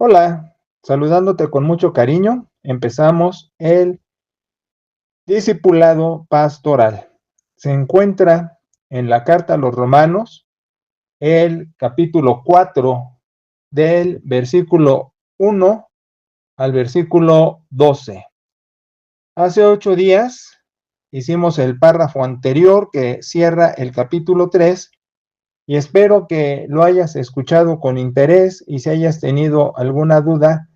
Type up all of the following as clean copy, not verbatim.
Hola, saludándote con mucho cariño, empezamos el discipulado pastoral. Se encuentra en la carta a los Romanos, el capítulo 4, del versículo 1 al versículo 12. Hace 8 días hicimos el párrafo anterior que cierra el capítulo 3 y espero que lo hayas escuchado con interés y si hayas tenido alguna duda,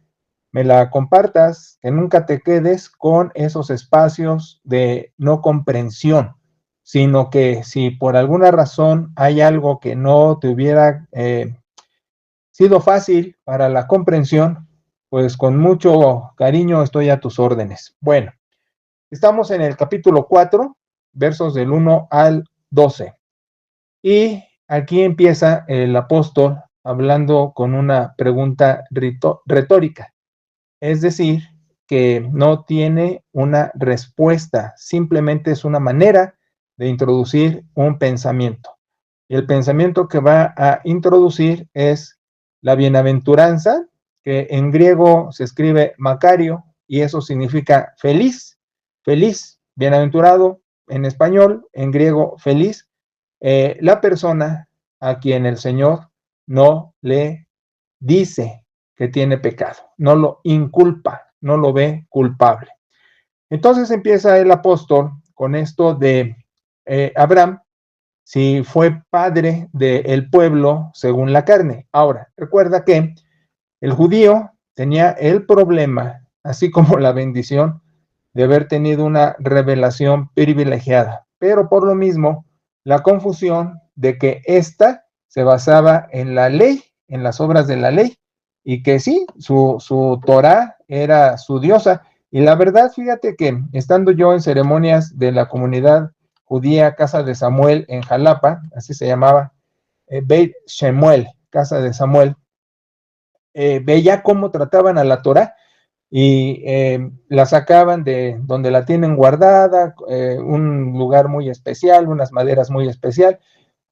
me la compartas, que nunca te quedes con esos espacios de no comprensión, sino que si por alguna razón hay algo que no te hubiera sido fácil para la comprensión, pues con mucho cariño estoy a tus órdenes. Bueno, estamos en el capítulo 4, versos del 1 al 12. Y aquí empieza el apóstol hablando con una pregunta retórica. Es decir, que no tiene una respuesta, simplemente es una manera de introducir un pensamiento. Y el pensamiento que va a introducir es la bienaventuranza, que en griego se escribe Macario, y eso significa feliz, feliz, bienaventurado en español, en griego feliz, la persona a quien el Señor no le dice que tiene pecado, no lo inculpa, no lo ve culpable. Entonces empieza el apóstol con esto de Abraham, si fue padre del pueblo según la carne. Ahora, recuerda que el judío tenía el problema, así como la bendición, de haber tenido una revelación privilegiada, pero por lo mismo, la confusión de que ésta se basaba en la ley, en las obras de la ley, y que sí, su Torah era su diosa. Y la verdad, fíjate que estando yo en ceremonias de la comunidad judía Casa de Samuel en Jalapa, así se llamaba, Beit Shemuel, Casa de Samuel, veía cómo trataban a la Torah y la sacaban de donde la tienen guardada, un lugar muy especial, unas maderas muy especial,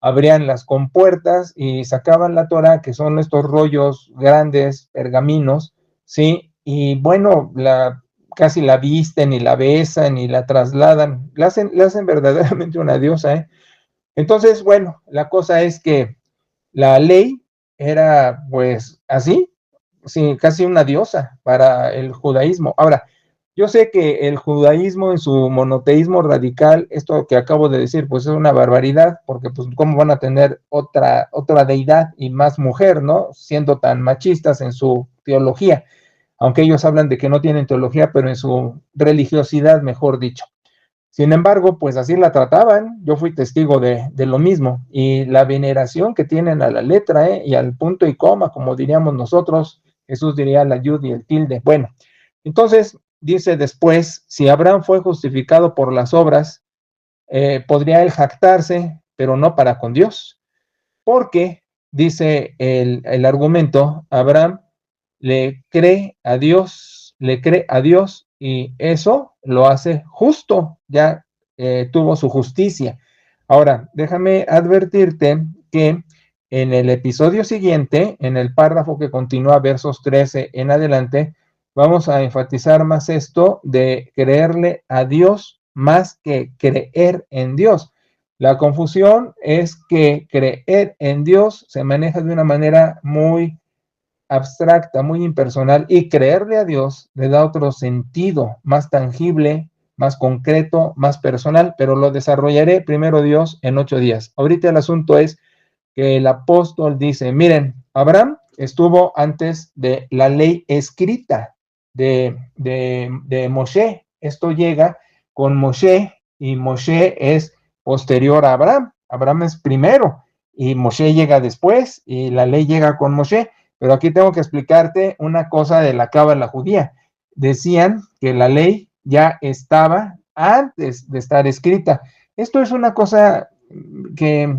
abrían las compuertas y sacaban la Torah, que son estos rollos grandes, pergaminos, ¿sí? Y bueno, casi la visten y la besan y la trasladan, la hacen verdaderamente una diosa, ¿eh? Entonces, bueno, la cosa es que la ley era pues así, sí, casi una diosa para el judaísmo. Ahora, yo sé que el judaísmo en su monoteísmo radical, esto que acabo de decir, pues es una barbaridad, porque pues cómo van a tener otra deidad y más mujer, ¿no? Siendo tan machistas en su teología, aunque ellos hablan de que no tienen teología, pero en su religiosidad, mejor dicho. Sin embargo, pues así la trataban, yo fui testigo de lo mismo, y la veneración que tienen a la letra, y al punto y coma, como diríamos nosotros, Jesús diría la yud y el tilde. Bueno, entonces dice después, si Abraham fue justificado por las obras, podría él jactarse, pero no para con Dios, porque, dice el argumento, Abraham le cree a Dios y eso lo hace justo, ya tuvo su justicia. Ahora, déjame advertirte que en el episodio siguiente, en el párrafo que continúa versos 13 en adelante, vamos a enfatizar más esto de creerle a Dios más que creer en Dios. La confusión es que creer en Dios se maneja de una manera muy abstracta, muy impersonal, y creerle a Dios le da otro sentido, más tangible, más concreto, más personal, pero lo desarrollaré primero Dios en 8 días. Ahorita el asunto es que el apóstol dice, miren, Abraham estuvo antes de la ley escrita de Moshe. Esto llega con Moshe y Moshe es posterior a Abraham. Abraham es primero y Moshe llega después y la ley llega con Moshe. Pero aquí tengo que explicarte una cosa de la cábala judía. Decían que la ley ya estaba antes de estar escrita. Esto es una cosa que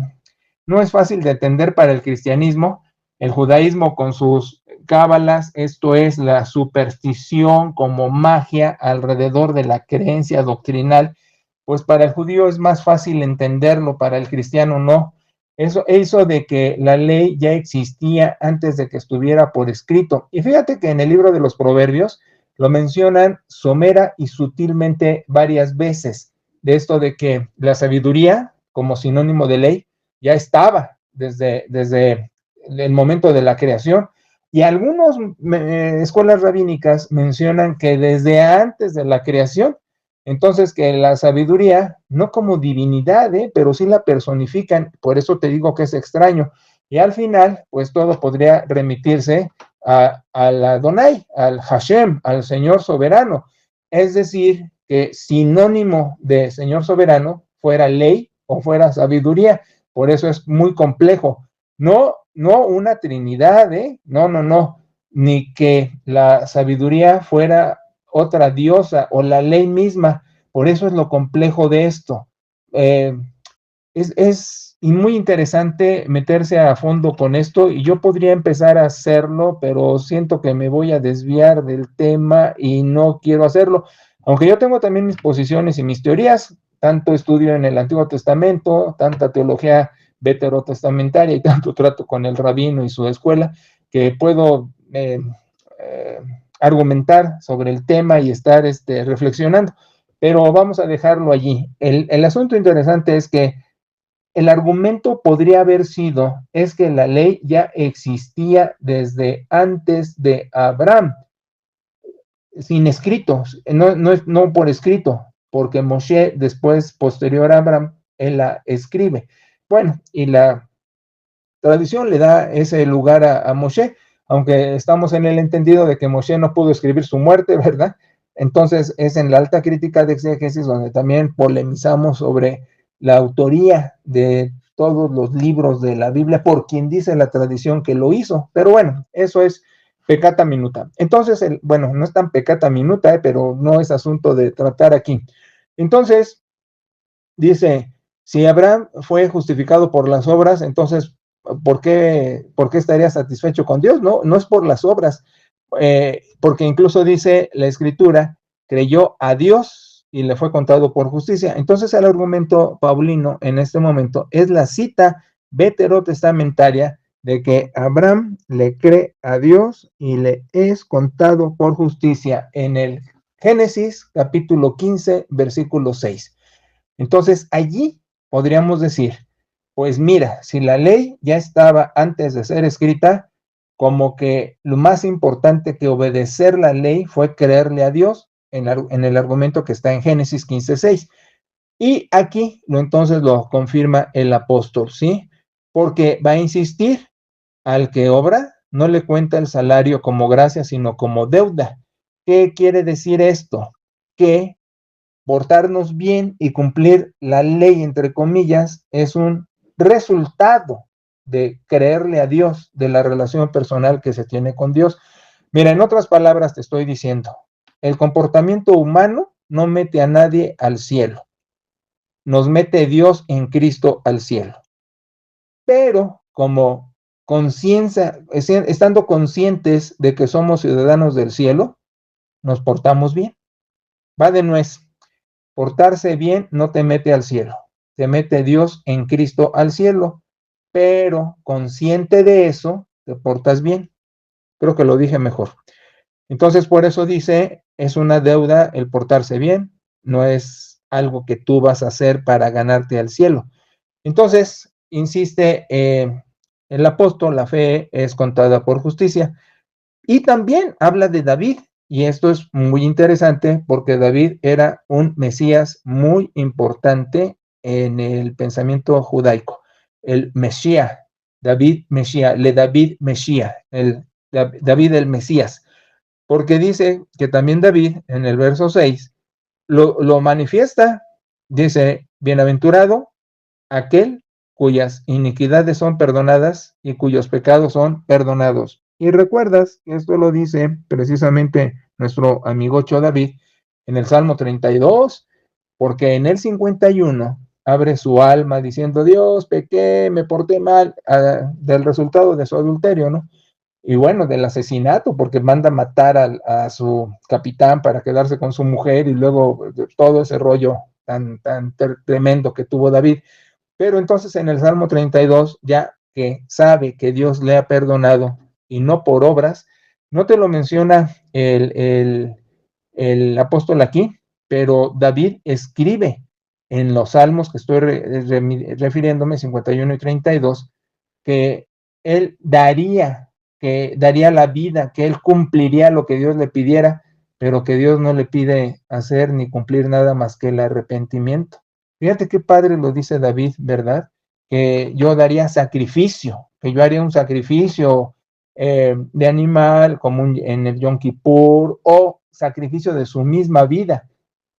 no es fácil de entender para el cristianismo. El judaísmo con sus cábalas, esto es la superstición como magia alrededor de la creencia doctrinal, pues para el judío es más fácil entenderlo, para el cristiano no. Eso de que la ley ya existía antes de que estuviera por escrito. Y fíjate que en el libro de los Proverbios lo mencionan somera y sutilmente varias veces, de esto de que la sabiduría, como sinónimo de ley, ya estaba desde el momento de la creación. Y algunas escuelas rabínicas mencionan que desde antes de la creación, entonces que la sabiduría, no como divinidad, pero sí la personifican, por eso te digo que es extraño. Y al final, pues todo podría remitirse al Adonai, al Hashem, al Señor soberano. Es decir, que sinónimo de Señor soberano fuera ley o fuera sabiduría. Por eso es muy complejo. No una trinidad, no, ni que la sabiduría fuera otra diosa o la ley misma. Por eso es lo complejo de esto. Eh, es y muy interesante meterse a fondo con esto y yo podría empezar a hacerlo, pero siento que me voy a desviar del tema y no quiero hacerlo. Aunque yo tengo también mis posiciones y mis teorías, tanto estudio en el Antiguo Testamento, tanta teología veterotestamentaria y tanto trato con el rabino y su escuela, que puedo eh, argumentar sobre el tema y estar reflexionando, pero vamos a dejarlo allí. El asunto interesante es que el argumento podría haber sido, es que la ley ya existía desde antes de Abraham, sin escritos, no por escrito, porque Moshe después, posterior a Abraham, él la escribe. Bueno, y la tradición le da ese lugar a Moshe, aunque estamos en el entendido de que Moshe no pudo escribir su muerte, ¿verdad? Entonces es en la alta crítica de exégesis donde también polemizamos sobre la autoría de todos los libros de la Biblia por quien dice la tradición que lo hizo. Pero bueno, eso es pecata minuta. Entonces, bueno, no es tan pecata minuta, pero no es asunto de tratar aquí. Entonces, dice, si Abraham fue justificado por las obras, entonces, ¿por qué estaría satisfecho con Dios? No es por las obras, porque incluso dice la escritura, creyó a Dios y le fue contado por justicia. Entonces el argumento paulino en este momento es la cita veterotestamentaria de que Abraham le cree a Dios y le es contado por justicia en el Génesis capítulo 15, versículo 6. Entonces, allí podríamos decir, pues mira, si la ley ya estaba antes de ser escrita, como que lo más importante que obedecer la ley fue creerle a Dios en el argumento que está en Génesis 15:6. Y aquí entonces lo confirma el apóstol, ¿sí? Porque va a insistir, al que obra no le cuenta el salario como gracia, sino como deuda. ¿Qué quiere decir esto? Que portarnos bien y cumplir la ley, entre comillas, es un resultado de creerle a Dios, de la relación personal que se tiene con Dios. Mira, en otras palabras te estoy diciendo, el comportamiento humano no mete a nadie al cielo, nos mete Dios en Cristo al cielo. Pero como conciencia, estando conscientes de que somos ciudadanos del cielo, nos portamos bien. Va de nuez. Portarse bien no te mete al cielo, te mete Dios en Cristo al cielo, pero consciente de eso, te portas bien. Creo que lo dije mejor. Entonces, por eso dice, es una deuda el portarse bien, no es algo que tú vas a hacer para ganarte al cielo. Entonces, insiste el apóstol, la fe es contada por justicia. Y también habla de David, y esto es muy interesante porque David era un Mesías muy importante en el pensamiento judaico. El Mesías, David Mesías, le David Mesías, David el Mesías, porque dice que también David en el verso 6 lo manifiesta, dice, bienaventurado aquel cuyas iniquidades son perdonadas y cuyos pecados son perdonados. Y recuerdas que esto lo dice precisamente nuestro amigocho David en el Salmo 32, porque en el 51 abre su alma diciendo, Dios, pequé, me porté mal, del resultado de su adulterio, ¿no? Y bueno, del asesinato, porque manda matar a su capitán para quedarse con su mujer y luego todo ese rollo tan tremendo que tuvo David. Pero entonces en el Salmo 32, ya que sabe que Dios le ha perdonado y no por obras, no te lo menciona el apóstol aquí, pero David escribe en los salmos que estoy refiriéndome, 51 y 32, que él que daría la vida, que él cumpliría lo que Dios le pidiera, pero que Dios no le pide hacer ni cumplir nada más que el arrepentimiento. Fíjate qué padre lo dice David, ¿verdad? Que yo daría sacrificio, que yo haría un sacrificio de animal, como en el Yom Kippur, o sacrificio de su misma vida.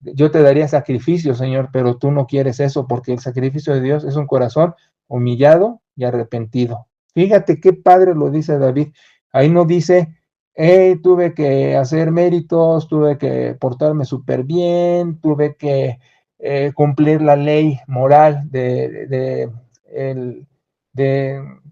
Yo te daría sacrificio, Señor, pero tú no quieres eso, porque el sacrificio de Dios es un corazón humillado y arrepentido. Fíjate qué padre lo dice David. Ahí no dice, tuve que hacer méritos, tuve que portarme súper bien, tuve que cumplir la ley moral de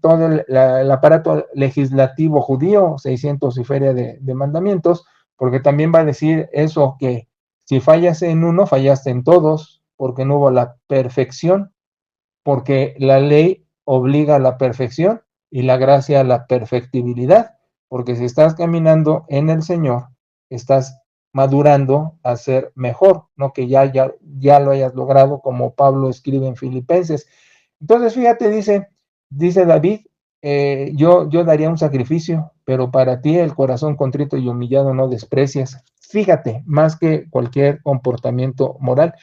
todo el aparato legislativo judío, 600 y feria de mandamientos, porque también va a decir eso, que si fallas en uno, fallaste en todos, porque no hubo la perfección, porque la ley obliga a la perfección y la gracia a la perfectibilidad, porque si estás caminando en el Señor, estás madurando a ser mejor, no que ya lo hayas logrado, como Pablo escribe en Filipenses. Entonces, fíjate, dice David, yo daría un sacrificio, pero para ti el corazón contrito y humillado no desprecias. Fíjate, más que cualquier comportamiento moral.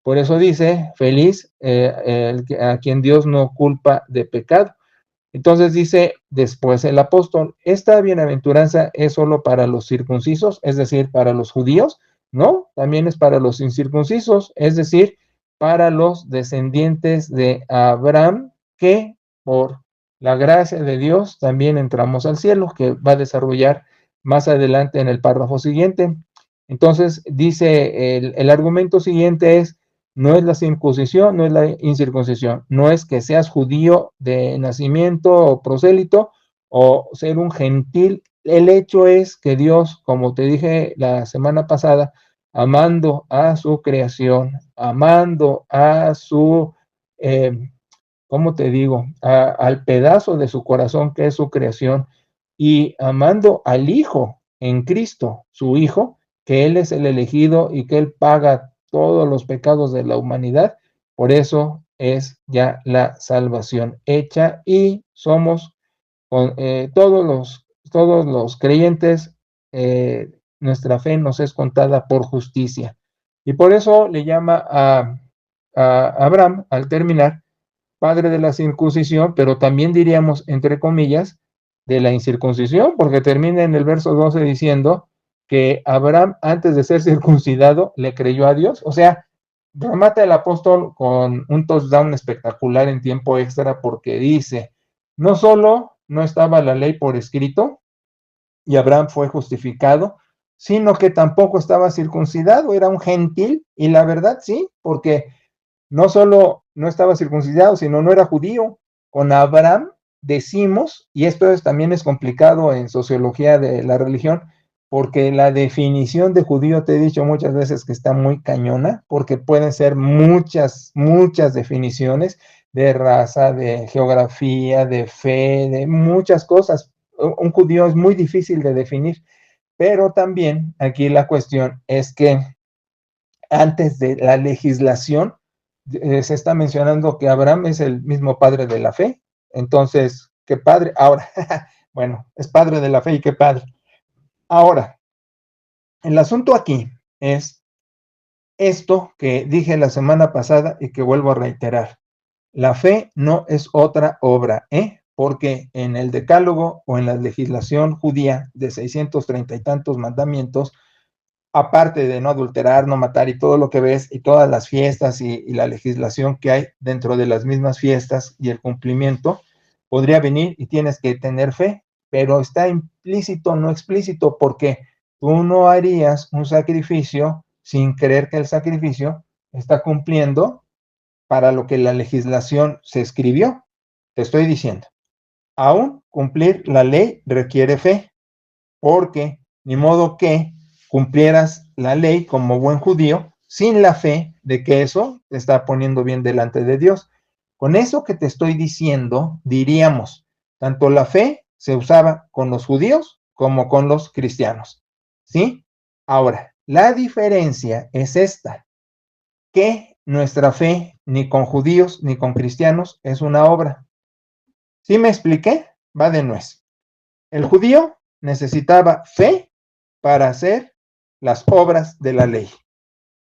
Por eso dice, feliz a quien Dios no culpa de pecado. Entonces dice después el apóstol, esta bienaventuranza es solo para los circuncisos, es decir, para los judíos, no, también es para los incircuncisos, es decir, para los descendientes de Abraham, que por la gracia de Dios también entramos al cielo, que va a desarrollar más adelante en el párrafo siguiente. Entonces dice el argumento siguiente es, no es la circuncisión, no es la incircuncisión, no es que seas judío de nacimiento o prosélito o ser un gentil. El hecho es que Dios, como te dije la semana pasada, amando a su creación, amando a su, ¿cómo te digo? Al pedazo de su corazón que es su creación y amando al Hijo en Cristo, su Hijo, que Él es el elegido y que Él paga todos los pecados de la humanidad. Por eso es ya la salvación hecha y somos con, todos los creyentes, nuestra fe nos es contada por justicia. Y por eso le llama a Abraham al terminar padre de la circuncisión, pero también diríamos, entre comillas, de la incircuncisión, porque termina en el verso 12 diciendo que Abraham, antes de ser circuncidado, le creyó a Dios. O sea, remata el apóstol con un touchdown espectacular en tiempo extra, porque dice, no solo no estaba la ley por escrito y Abraham fue justificado, sino que tampoco estaba circuncidado, era un gentil, y la verdad sí, porque no solo no estaba circuncidado, sino no era judío. Con Abraham decimos, y esto también es complicado en sociología de la religión, porque la definición de judío te he dicho muchas veces que está muy cañona, porque pueden ser muchas definiciones de raza, de geografía, de fe, de muchas cosas. Un judío es muy difícil de definir, pero también aquí la cuestión es que antes de la legislación, se está mencionando que Abraham es el mismo padre de la fe. Entonces, ¿qué padre? Ahora, bueno, es padre de la fe y qué padre. Ahora, el asunto aquí es esto que dije la semana pasada y que vuelvo a reiterar. La fe no es otra obra, porque en el decálogo o en la legislación judía de 630 y tantos mandamientos, aparte de no adulterar, no matar y todo lo que ves y todas las fiestas y la legislación que hay dentro de las mismas fiestas y el cumplimiento, podría venir y tienes que tener fe, pero está implícito, no explícito, porque tú no harías un sacrificio sin creer que el sacrificio está cumpliendo para lo que la legislación se escribió. Te estoy diciendo, aún cumplir la ley requiere fe, porque ni modo que cumplieras la ley como buen judío sin la fe de que eso te está poniendo bien delante de Dios. Con eso que te estoy diciendo, diríamos, tanto la fe se usaba con los judíos como con los cristianos, ¿sí? Ahora, la diferencia es esta, que nuestra fe ni con judíos ni con cristianos es una obra. ¿Sí me expliqué? Va de nuez. El judío necesitaba fe para hacer las obras de la ley,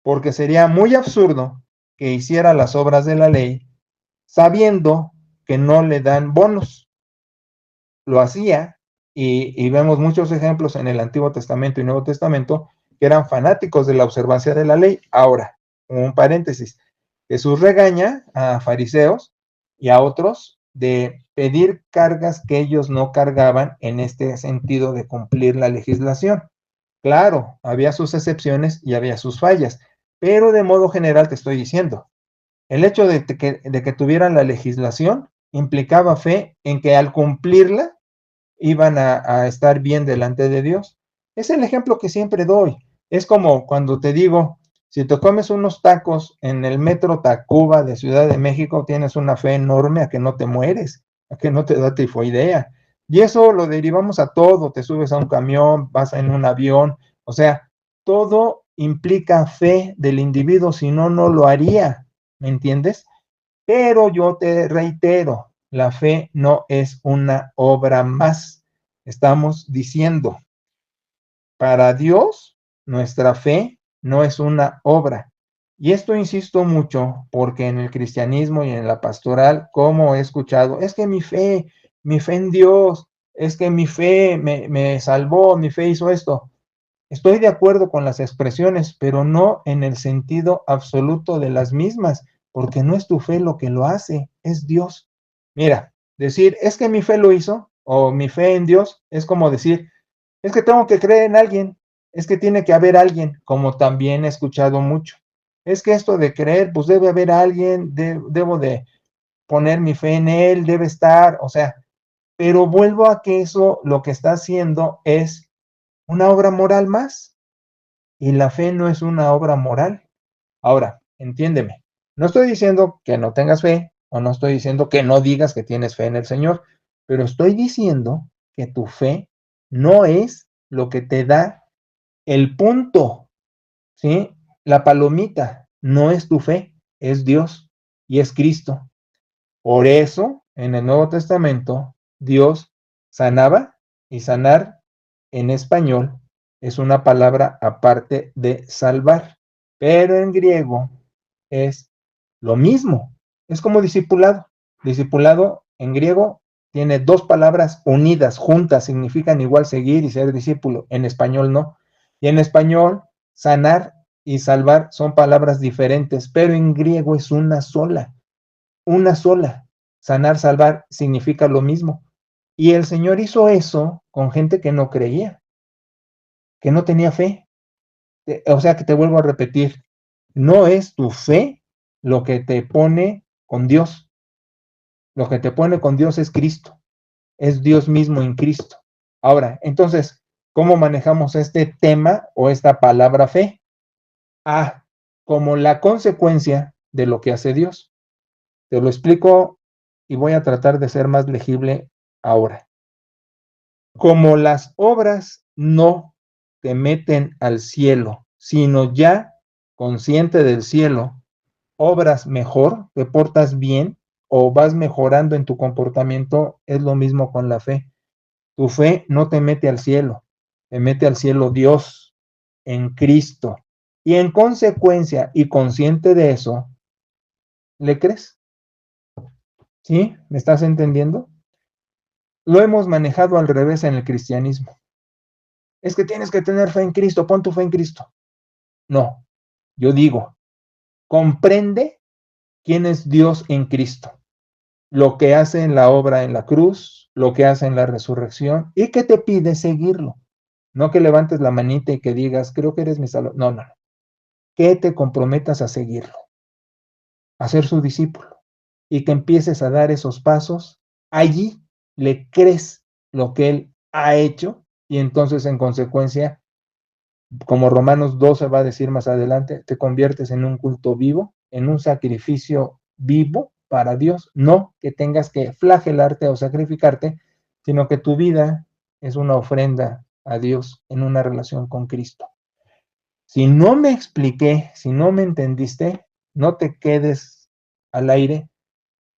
porque sería muy absurdo que hiciera las obras de la ley sabiendo que no le dan bonos. Lo hacía y vemos muchos ejemplos en el Antiguo Testamento y Nuevo Testamento que eran fanáticos de la observancia de la ley. Ahora, un paréntesis, Jesús regaña a fariseos y a otros de pedir cargas que ellos no cargaban en este sentido de cumplir la legislación. Claro, había sus excepciones y había sus fallas, pero de modo general te estoy diciendo, el hecho de que tuvieran la legislación implicaba fe en que al cumplirla iban a estar bien delante de Dios. Es el ejemplo que siempre doy. Es como cuando te digo, si te comes unos tacos en el metro Tacuba de Ciudad de México, tienes una fe enorme a que no te mueres, a que no te da tifoidea. Y eso lo derivamos a todo. Te subes a un camión, vas en un avión, o sea, todo implica fe del individuo, si no, no lo haría. ¿Me entiendes? Pero yo te reitero, la fe no es una obra más. Estamos diciendo, para Dios, nuestra fe no es una obra. Y esto insisto mucho porque en el cristianismo y en la pastoral, como he escuchado, es que mi fe en Dios, es que mi fe me salvó, mi fe hizo esto. Estoy de acuerdo con las expresiones, pero no en el sentido absoluto de las mismas, porque no es tu fe lo que lo hace, es Dios. Mira, decir, es que mi fe lo hizo, o mi fe en Dios, es como decir, es que tengo que creer en alguien, es que tiene que haber alguien, como también he escuchado mucho. Es que esto de creer, pues debe haber alguien, debo de poner mi fe en él, debe estar, o sea, pero vuelvo a que eso lo que está haciendo es una obra moral más. Y la fe no es una obra moral. Ahora, entiéndeme, no estoy diciendo que no tengas fe o no estoy diciendo que no digas que tienes fe en el Señor, pero estoy diciendo que tu fe no es lo que te da el punto, ¿sí? La palomita no es tu fe, es Dios y es Cristo. Por eso, en el Nuevo Testamento, Dios sanaba y sanar en español es una palabra aparte de salvar, pero en griego es lo mismo. Es como discipulado. Discipulado en griego tiene dos palabras unidas, juntas, significan igual seguir y ser discípulo. En español no. Y en español, sanar y salvar son palabras diferentes, pero en griego es una sola. Una sola. Sanar, salvar significa lo mismo. Y el Señor hizo eso con gente que no creía, que no tenía fe. O sea que te vuelvo a repetir, no es tu fe lo que te pone con Dios. Lo que te pone con Dios es Cristo. Es Dios mismo en Cristo. Ahora, entonces, ¿cómo manejamos este tema o esta palabra fe? Ah, como la consecuencia de lo que hace Dios. Te lo explico y voy a tratar de ser más legible ahora. Como las obras no te meten al cielo, sino ya consciente del cielo, obras mejor, te portas bien o vas mejorando en tu comportamiento, es lo mismo con la fe. Tu fe no te mete al cielo, te mete al cielo Dios en Cristo. Y en consecuencia y consciente de eso, ¿le crees? ¿Sí? ¿Me estás entendiendo? Lo hemos manejado al revés en el cristianismo. Es que tienes que tener fe en Cristo, pon tu fe en Cristo. No, yo digo, comprende quién es Dios en Cristo, lo que hace en la obra en la cruz, lo que hace en la resurrección y que te pide seguirlo. No que levantes la manita y que digas, creo que eres mi salvador. No, no, no. Que te comprometas a seguirlo, a ser su discípulo y que empieces a dar esos pasos. Allí le crees lo que él ha hecho y entonces en consecuencia, como Romanos 12 va a decir más adelante, te conviertes en un culto vivo, en un sacrificio vivo para Dios, no que tengas que flagelarte o sacrificarte, sino que tu vida es una ofrenda a Dios en una relación con Cristo. Si no me expliqué, si no me entendiste, no te quedes al aire.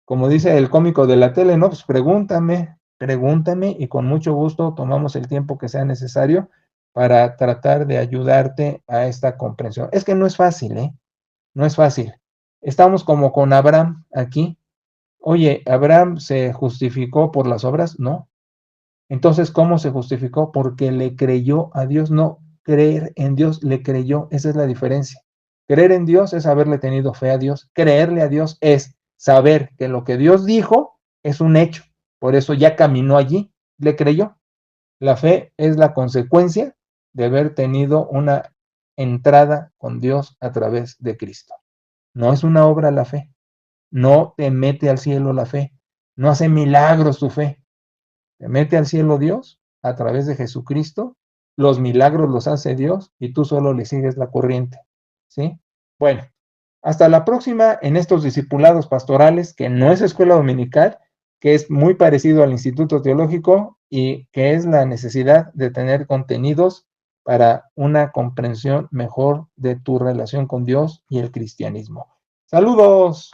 Como dice el cómico de la tele, no, pues pregúntame y con mucho gusto tomamos el tiempo que sea necesario para tratar de ayudarte a esta comprensión. Es que no es fácil, ¿eh? No es fácil. Estamos como con Abraham aquí. Oye, ¿Abraham se justificó por las obras? No. Entonces, ¿cómo se justificó? Porque le creyó a Dios, no creer en Dios, le creyó. Esa es la diferencia. Creer en Dios es haberle tenido fe a Dios. Creerle a Dios es saber que lo que Dios dijo es un hecho. Por eso ya caminó allí, le creyó. La fe es la consecuencia de haber tenido una entrada con Dios a través de Cristo. No es una obra la fe. No te mete al cielo la fe. No hace milagros tu fe. Te mete al cielo Dios a través de Jesucristo. Los milagros los hace Dios y tú solo le sigues la corriente. ¿Sí? Bueno, hasta la próxima en estos discipulados pastorales, que no es escuela dominical, que es muy parecido al Instituto Teológico y que es la necesidad de tener contenidos para una comprensión mejor de tu relación con Dios y el cristianismo. Saludos.